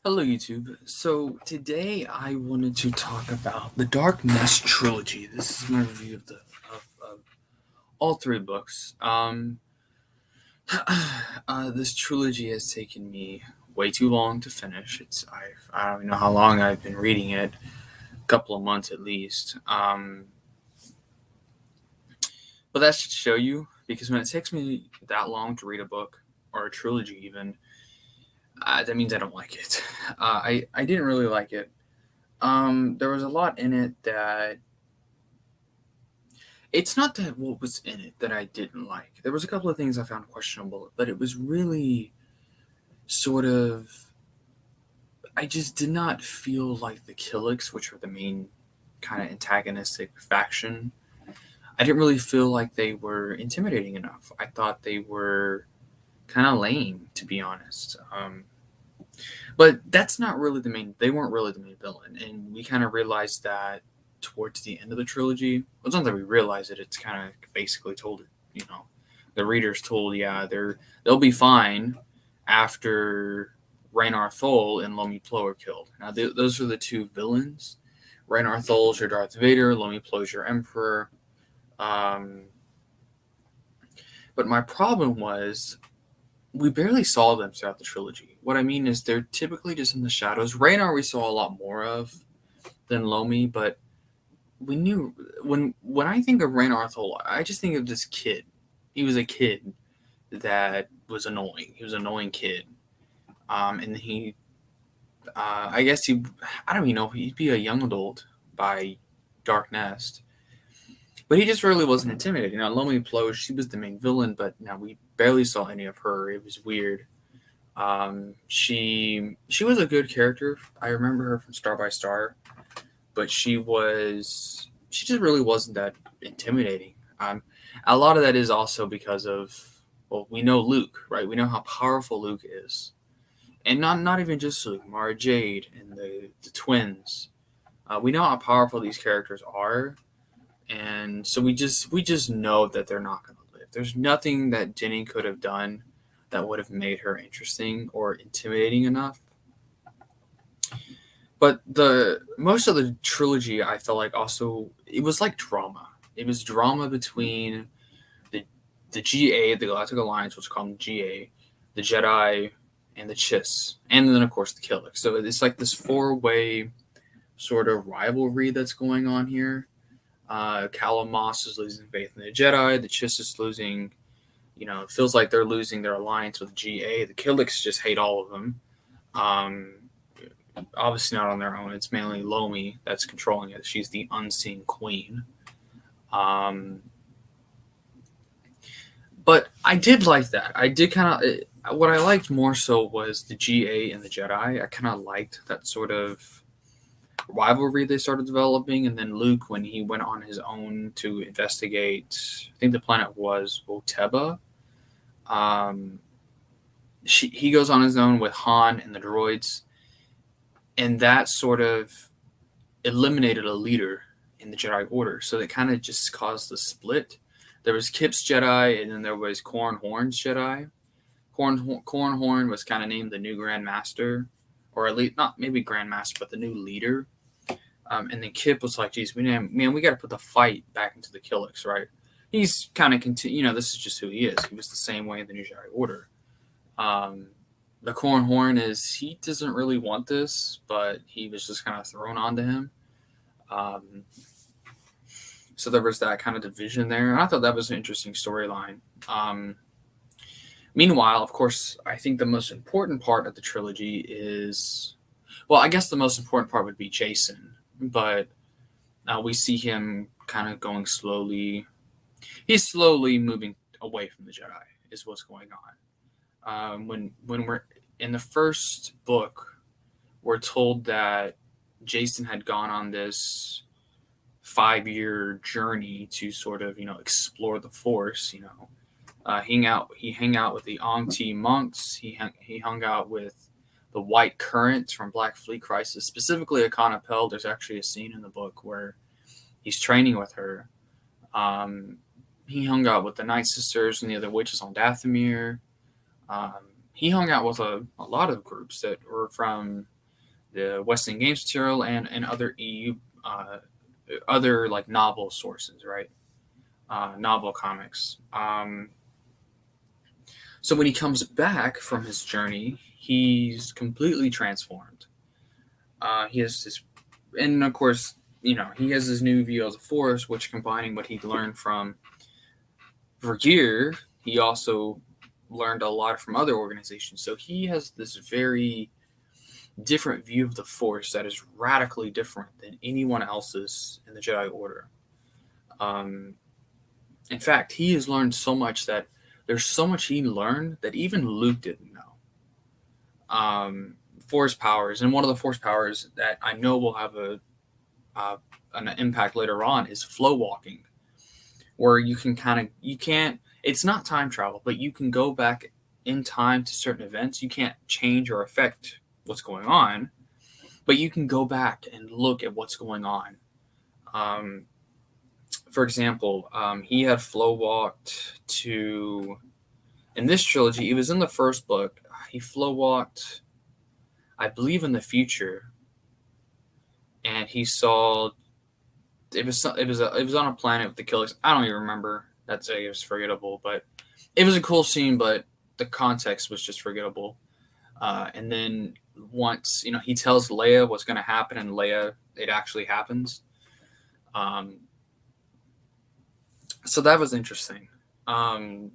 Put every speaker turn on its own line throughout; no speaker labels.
Hello, YouTube. So today I wanted to talk about the Darkness Trilogy. This is my review of all three books. This trilogy has taken me way too long to finish. I don't even know how long I've been reading it, a couple of months at least. But that should show you, because when it takes me that long to read a book or a trilogy, even that means I don't like it. I didn't really like it. There was a lot in it that it's not that what was in it that I didn't like. There was a couple of things I found questionable, but it was really sort of I just did not feel like the Killicks, which are the main kind of antagonistic faction. I didn't really feel like they were intimidating enough. I thought they were kind of lame, to be honest. But that's not really the main. They weren't really the main villain, and we kind of realized that towards the end of the trilogy. Well, it's not that we realize it; it's kind of basically told it. The reader's told, yeah, they'll be fine after Raynar Thol and Lomi Plo are killed. Now, those are the two villains. Raynar Thol's your Darth Vader. Lomi Plo's your Emperor. Um, but my problem was we barely saw them throughout the trilogy. What I mean is they're typically just in the shadows. Raynar we saw a lot more of than Lomi, but we knew when I think of Raynar Thol, I just think of this kid. He was a kid that was annoying. He was an annoying kid, and I guess I don't even know, he'd be a young adult by Dark Nest, but he just really wasn't intimidating. Now Lomi Plo, she was the main villain, but now we barely saw any of her. It was weird. She was a good character. I remember her from Star by Star, but she just really wasn't that intimidating. A lot of that is also because of, well, we know Luke, right? We know how powerful Luke is, and not even just Luke, Mara Jade and the twins. We know how powerful these characters are, and so we just know that they're not going to live. There's nothing that Jenny could have done that would have made her interesting or intimidating enough. But the most of the trilogy, I felt like also it was like drama. It was drama between the GA, the Galactic Alliance, which is called the GA, the Jedi, and the Chiss, and then of course the Killick. So it's like this four-way sort of rivalry that's going on here. Callum Moss is losing faith in the Jedi. The Chiss is losing. It feels like they're losing their alliance with GA. The Killicks just hate all of them. Um, Obviously not on their own. It's mainly Lomi that's controlling it. She's the unseen queen. Um, but I did like that. I did kind of. What I liked more so was the GA and the Jedi. I kind of liked that sort of rivalry they started developing, and then Luke, when he went on his own to investigate, I think the planet was Oteba. Um, he goes on his own with Han and the droids, and that sort of eliminated a leader in the Jedi Order. So that kind of just caused the split. There was Kip's Jedi, and then there was Corran Horn's Jedi. Corran Horn was kind of named the new Grand Master, or at least not maybe Grand Master, but the new leader. And then Kip was like, "Geez, we got to put the fight back into the Killicks, right?" He's kind of this is just who he is. He was the same way in the New Jedi Order. The Corran Horn he doesn't really want this, but he was just kind of thrown onto him. So there was that kind of division there, and I thought that was an interesting storyline. Meanwhile, of course, I think the most important part of the trilogy is, well, I guess the most important part would be Jason, but we see him kind of going slowly. He's slowly moving away from the Jedi, is what's going on. When we're in the first book, we're told that Jason had gone on this 5-year journey to sort of explore the Force. He hung out with the Aangti monks. He hung out with the White Current from Black Fleet Crisis, specifically Akana Pell. There's actually a scene in the book where he's training with her. He hung out with the Night Sisters and the other witches on Dathomir. He hung out with a lot of groups that were from the West End Games material, and other EU, other like novel sources, right? Novel comics. So when he comes back from his journey, he's completely transformed. He has this, and of course, he has this new view of the Force, which combining what he learned from Vergeer, he also learned a lot from other organizations. So he has this very different view of the Force that is radically different than anyone else's in the Jedi Order. In fact, he has learned so much that there's so much he learned that even Luke didn't know. Force powers, and one of the Force powers that I know will have an impact later on is flow walking, where you can't. It's not time travel, but you can go back in time to certain events. You can't change or affect what's going on, but you can go back and look at what's going on. For example, he had flow walked to, in this trilogy, it was in the first book. He flow walked, I believe, in the future, and he saw it was on a planet with the killers. I don't even remember. It was forgettable, but it was a cool scene. But the context was just forgettable. And then once he tells Leia what's going to happen, and Leia, it actually happens. So that was interesting. And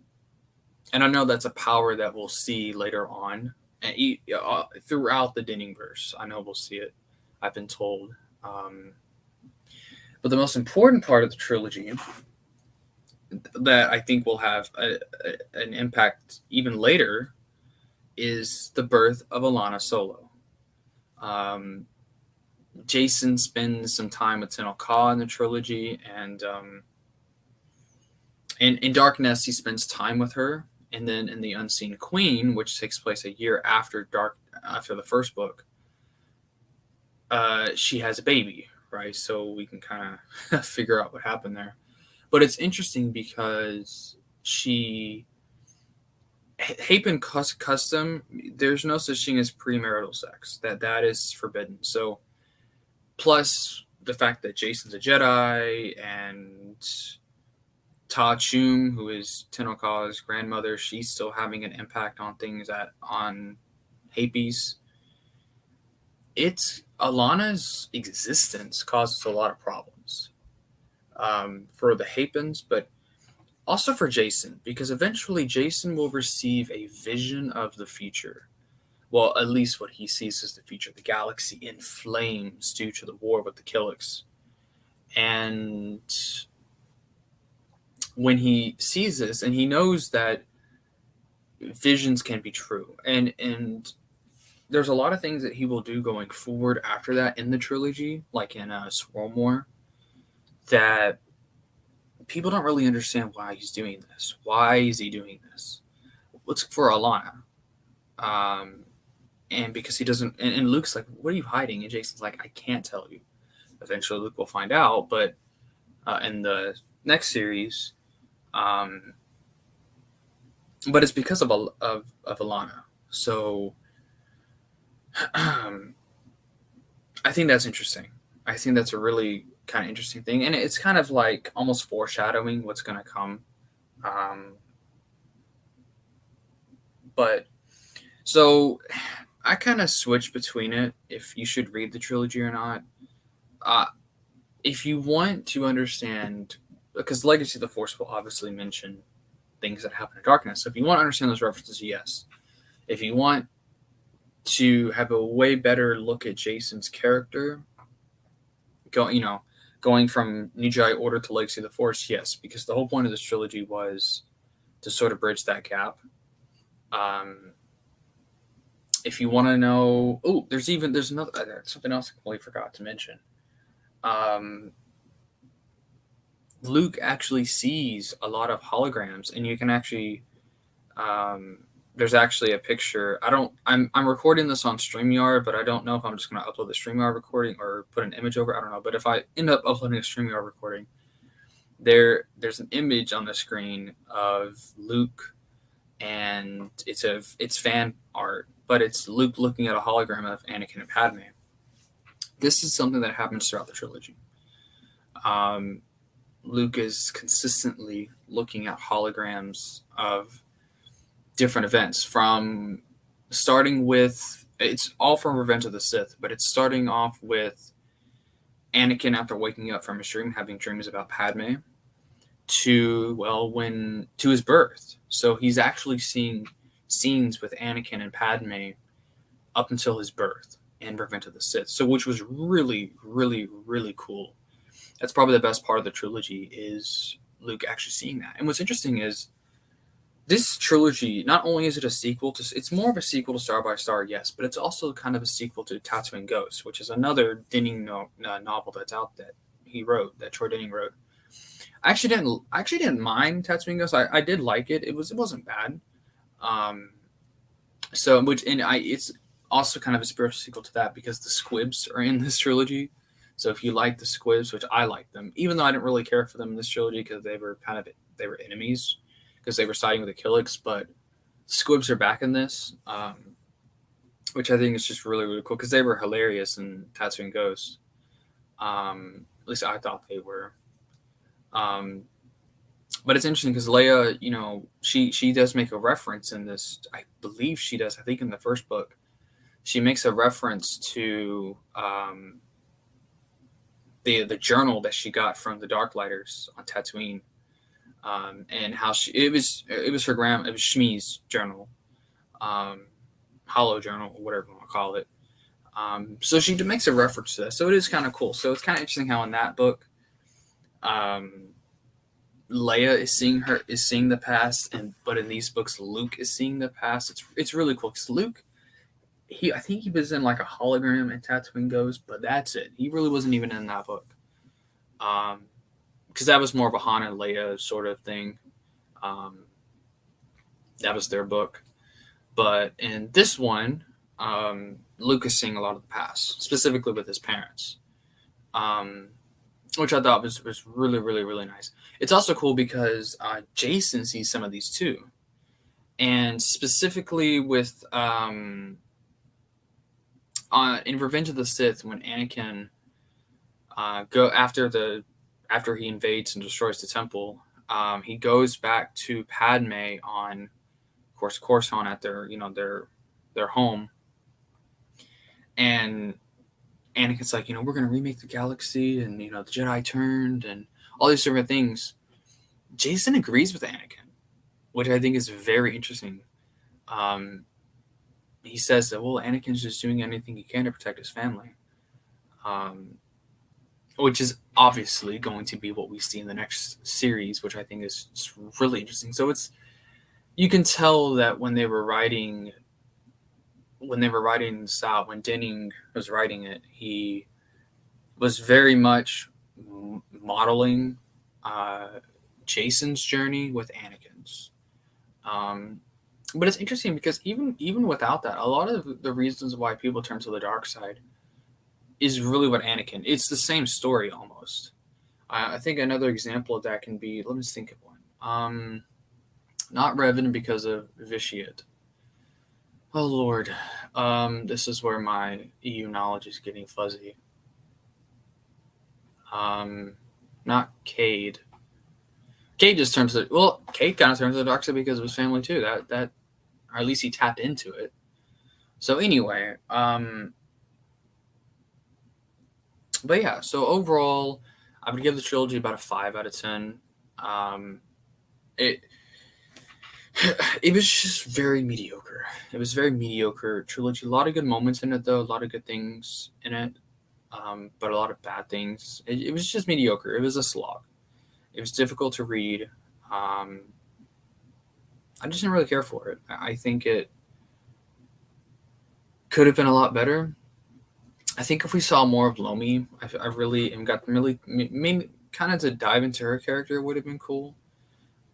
I know that's a power that we'll see later on, and throughout the Dinningverse. I know we'll see it. I've been told. But the most important part of the trilogy that I think will have an impact even later is the birth of Alana Solo. Jason spends some time with Tenel Ka in the trilogy, and in Darkness he spends time with her, and then in The Unseen Queen, which takes place a year after the first book, she has a baby, right? So we can kind of figure out what happened there. But it's interesting because Hapen custom, there's no such thing as premarital sex. That is forbidden. So plus the fact that Jason's a Jedi, and Ta Chum, who is Tenel Ka's grandmother, she's still having an impact on things on Hapes. Alana's existence causes a lot of problems for the Hapens, but also for Jason, because eventually Jason will receive a vision of the future. Well, at least what he sees as the future. The galaxy in flames due to the war with the Killiks. And when he sees this, and he knows that visions can be true, and there's a lot of things that he will do going forward after that in the trilogy, like in Swarm War, that people don't really understand why he's doing this. Why is he doing this? It's for Alana. And because he doesn't, and Luke's like, what are you hiding? And Jason's like, I can't tell you. Eventually Luke will find out, but in the next series, but it's because of Alana. So I think that's interesting. I think that's a really kind of interesting thing, and it's kind of like almost foreshadowing what's going to come. But so I kind of switch between it, if you should read the trilogy or not. If you want to understand, because Legacy of the Force will obviously mention things that happen in Darkness. So if you want to understand those references, yes. If you want to have a way better look at Jason's character, going from New Jedi Order to Legacy of the Force, yes, because the whole point of this trilogy was to sort of bridge that gap. If you want to know, there's another something else I completely forgot to mention. Luke actually sees a lot of holograms, and you can actually, there's actually a picture. I'm recording this on StreamYard, but I don't know if I'm just going to upload the StreamYard recording or put an image over. I don't know. But if I end up uploading a StreamYard recording, there's an image on the screen of Luke, and it's fan art, but it's Luke looking at a hologram of Anakin and Padme. this is something that happens throughout the trilogy. Um, Luke is consistently looking at holograms of different events, from starting with, it's all from Revenge of the Sith, but it's starting off with Anakin after waking up from his dream, having dreams about Padme, to, well, when to his birth. So he's actually seeing scenes with Anakin and Padme up until his birth in Revenge of the Sith. So, which was really, really, really cool. That's probably the best part of the trilogy, is Luke actually seeing that. And what's interesting is this trilogy, not only is it a sequel to, it's more of a sequel to Star by Star, yes, but it's also kind of a sequel to Tatooine Ghosts, which is another Denning novel that's out that he wrote, that Troy Denning wrote. I actually didn't mind Tatooine Ghosts. I did like it. It wasn't bad. Um, so which and I it's also kind of a spiritual sequel to that, because the squibs are in this trilogy. So if you like the squibs, which I like them, even though I didn't really care for them in this trilogy because they were enemies, because they were siding with the Killiks, but squibs are back in this, which I think is just really, really cool, because they were hilarious in Tatooine Ghosts. At least I thought they were. But it's interesting because Leia, she does make a reference in this. I believe she does. I think in the first book, she makes a reference to the journal that she got from the Darklighters on Tatooine, and how it was her it was Shmi's journal, hollow journal, or whatever you want to call it. So she makes a reference to that. So it is kind of cool. So it's kind of interesting how in that book, Leia is seeing the past, but in these books, Luke is seeing the past. It's really cool because Luke, I think he was in like a hologram in Tatooine Ghost, but that's it. He really wasn't even in that book, because that was more of a Han and Leia sort of thing. That was their book, but in this one, Luke is seeing a lot of the past, specifically with his parents. Which I thought was really, really, really nice. It's also cool because Jason sees some of these too. And specifically with in Revenge of the Sith, when Anakin after he invades and destroys the temple, he goes back to Padme on, of course, Coruscant at their home, and Anakin's like, we're going to remake the galaxy, and, the Jedi turned, and all these different things. Jason agrees with Anakin, which I think is very interesting. He says that, well, Anakin's just doing anything he can to protect his family, which is obviously going to be what we see in the next series, which I think is just really interesting. So you can tell that when they were writing this out, when Denning was writing it, he was very much modeling Jason's journey with Anakin's. But it's interesting because even without that, a lot of the reasons why people turn to the dark side is really what Anakin. It's the same story almost. I think another example of that can be, let me just think of one. Not Revan because of Vitiate. Oh Lord, this is where my EU knowledge is getting fuzzy. Not Cade. Cade just turns to Cade kind of turns to the dark side because of his family too. That, or at least he tapped into it. So anyway, but yeah. So overall, I would give the trilogy about a 5 out of 10. It was just very mediocre. It was very mediocre trilogy. A lot of good moments in it, though. A lot of good things in it, but a lot of bad things. It was just mediocre. It was a slog. It was difficult to read. I just didn't really care for it. I think it could have been a lot better. I think if we saw more of Lomi, I really maybe kind of to dive into her character would have been cool.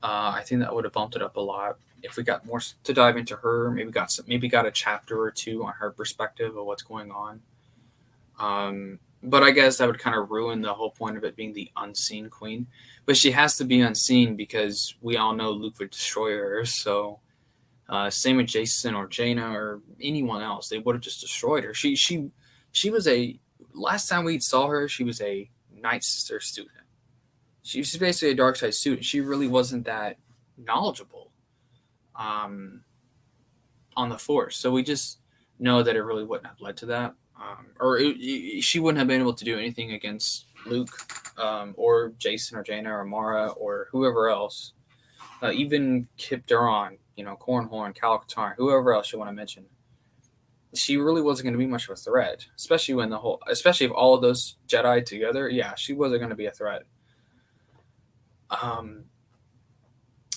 I think that would have bumped it up a lot if we got more to dive into her. Maybe got a chapter or two on her perspective of what's going on. But I guess that would kind of ruin the whole point of it being the unseen queen. But she has to be unseen because we all know Luke would destroy her. So same with Jason or Jaina or anyone else, they would have just destroyed her. She was last time we saw her, she was a Night Sister student. She was basically a dark side student. She really wasn't that knowledgeable um, on the Force. So we just know that it really wouldn't have led to that. She wouldn't have been able to do anything against Luke or Jason or Jaina or Mara or whoever else. Even Kip Duron, Cornhorn, Cal Katarn, whoever else you want to mention. She really wasn't going to be much of a threat, especially if all of those Jedi together. Yeah, she wasn't going to be a threat. Um,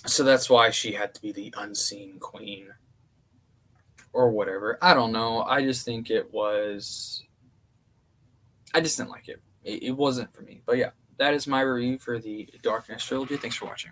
so that's why she had to be the unseen queen or whatever. I don't know. I just think it was. I just didn't like it. It wasn't for me. But yeah, that is my review for the Darkness trilogy. Thanks for watching.